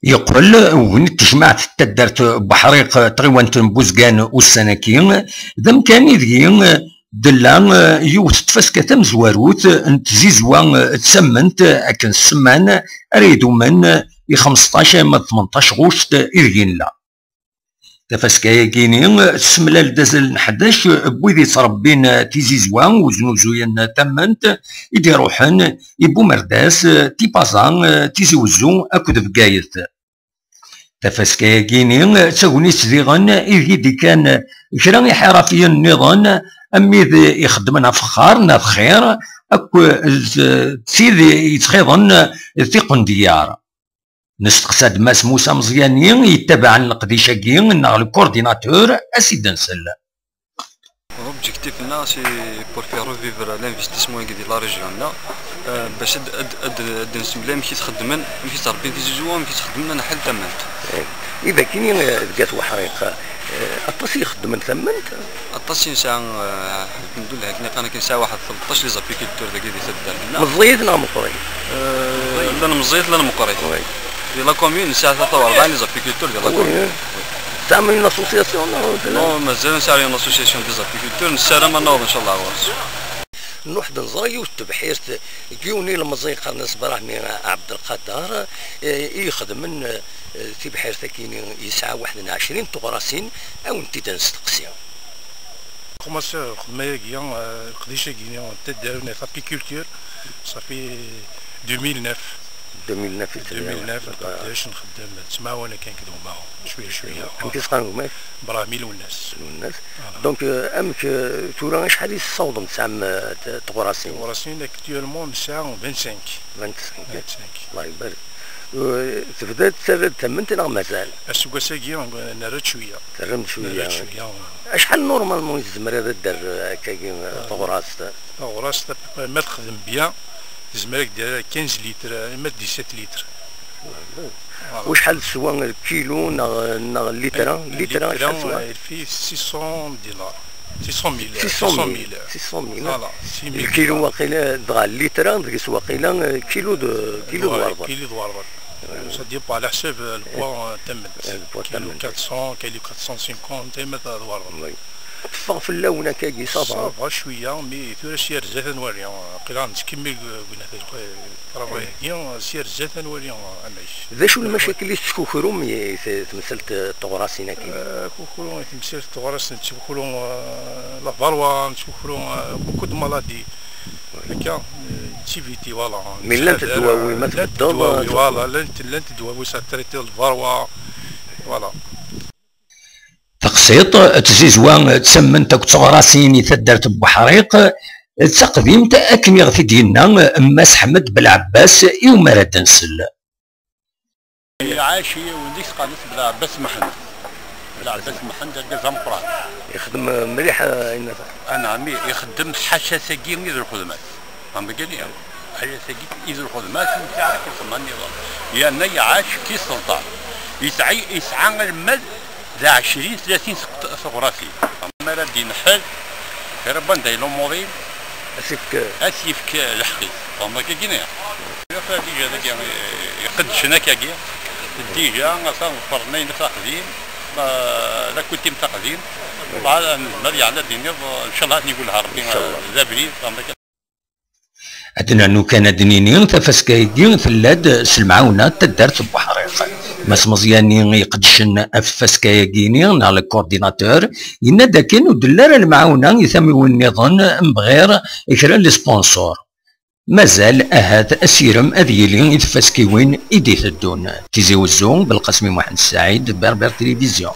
يقول ونت جماعة تدرت بحريق تغيوانت بوزقان والسناكين ذم كان يذين دلا يوت تفسكة تمزواروت تزيزوا تسمنت اكن السمان اريدو من 15 من 18 غوشت إذين لا تفسكايا كيني تسملال دازل نحداش بويدي تربين تيزيزوا وزنوزوين تمنت يدي روحن يبو مرداس تيبازان تيزيوزو اكود فكايت تفسكايا كيني تاوني تزيغن إذي كان كرا حرفيا النظام أميذ يخدمنا فخار خير اكو تسيد يتخيضن ثقن ديار نستقصد ماس موسى مزيانين يتبع القديشة كين نغ الكورديناتور اسيد نسل. L'objectif là c'est pour faire revivre l'investissement ديال لا ريجيون لا باش نسمبلي مشي تخدمن مشي تربي في زوجوا مشي تخدمن حل تمنت. إذا كاين لقات وحريق الطاسي يخدم ثمنت الطاسي نساء الحمد لله كنا كنساء واحد 13 لي زابيكولتور داك اللي تدار مزيد لا مقري لا مزيد لا مقري ديال لا كومون نساء 43 لي زابيكولتور ديال لا كومون تعمل اسوسياسيون نو مازال نساء اون اسوسياسيون دي زابيكولتور نساء ما نوض ان شاء الله نوحد نزايو تبحير كيوني لما زيق الناس براهمي عبد القادر يخدم من تبحير كاين يسعى 21 طغراسين او انت تنستقسي كوماسيو خدمه كيان قديشه كيان تداونا لابيكولتور صافي 2009 قداش نخدم تسمع وانا كنكدو معاهم شويه كنت تسقاو معاك براهميل والناس دونك امك تورا شحال يصوض نتاع طغراسين اكتوالمون نساع 25 الله يبارك تبدا تمنت ولا مازال؟ السوق ساكي نرد شويه ترمت شويه شحال نورمالمون يزمر دار كاين طغراس ما تخدم بيان تزمر دير 15 لتر ما 17 لتر وشحال سوا الكيلو نغ لتر شحال سوا في 600 دينار 600,000 فوالا الكيلو واقيلا دغا اللتر واقيلا كيلو دوار ça dépend على حساب البوا تمت كيلو 400 كيلو 450 تمت دوار تفق في اللون كاكي صافا شويه مي ثورة سير زات نوري قيلا نتكمل قلنا راه سير زات نوري عماش ذا شو المشاكل اللي تشكوكرو تمثلت طغراسينا كي كوكرو تمثلت طغراس تشكوكرو لا فالوا تشكوكرو بوكو دو مالادي هكا تيفيتي فوالا مي لا تدواوي ما تبدل فوالا لا تدواوي سا تريتي الفالوا فوالا تقسيط تزيزوا تسمن تاك طغراسيني تدرت بحريق تقديم تاكن يغفي ديالنا ماس حمد بالعباس يوم راه نسل عاشي وليت قانت بالعباس محمد زنبران يخدم مليح انا عمي يخدم حاشا ساكين يدير الخدمات عم قال لي حاشا ساكين يدير الخدمات نتاع كيف النظام لان يعاش كي السلطان يسعى المال ذا 20 30 ثغراتي اما راه دي نحل كربان دايلو موضيل اسيفك الحقي فما كاينه فديجا داك يقد شناكا كاع ديجا صار فرنين تقديم لا كنت متقديم بعد نرجع على دينير ان شاء الله نقولها ربي ذا بريد عندنا انه كان دنيني تفسكايدين ثلاد سلمعاونه تدارت بحريق ماس مزياني يقدشن افسكايا كيني على الكورديناتور ينادى كان ودلار المعاونه يثميو النظام بغير يكرا لي سبونسور مازال هذا اسيرم اذيلي يتفسكيوين ايدي الدون تيزي وزون بالقسم محمد السعيد بربر تلفزيون.